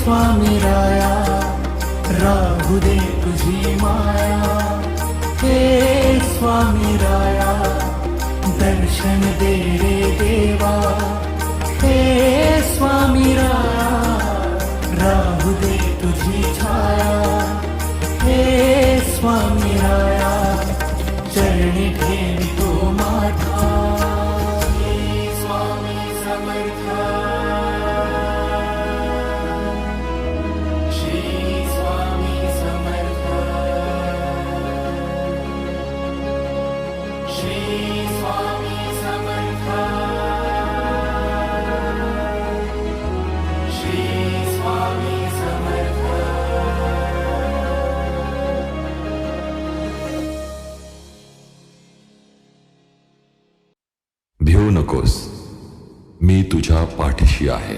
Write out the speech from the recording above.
स्वामी राया राहू दे तुझी माया, हे स्वामी राया दर्शन दे रे देवा, हे स्वामी राया राहू दे तुझी छाया, हे स्वामी राया चरणी ठेवितो माथा, हे स्वामी समर्थ, श्री स्वामी समर्थ, श्री स्वामी समर्थ, श्री स्वामी समर्थ. भिवू नकोस, मी तुझ्या पाठीशी आहे.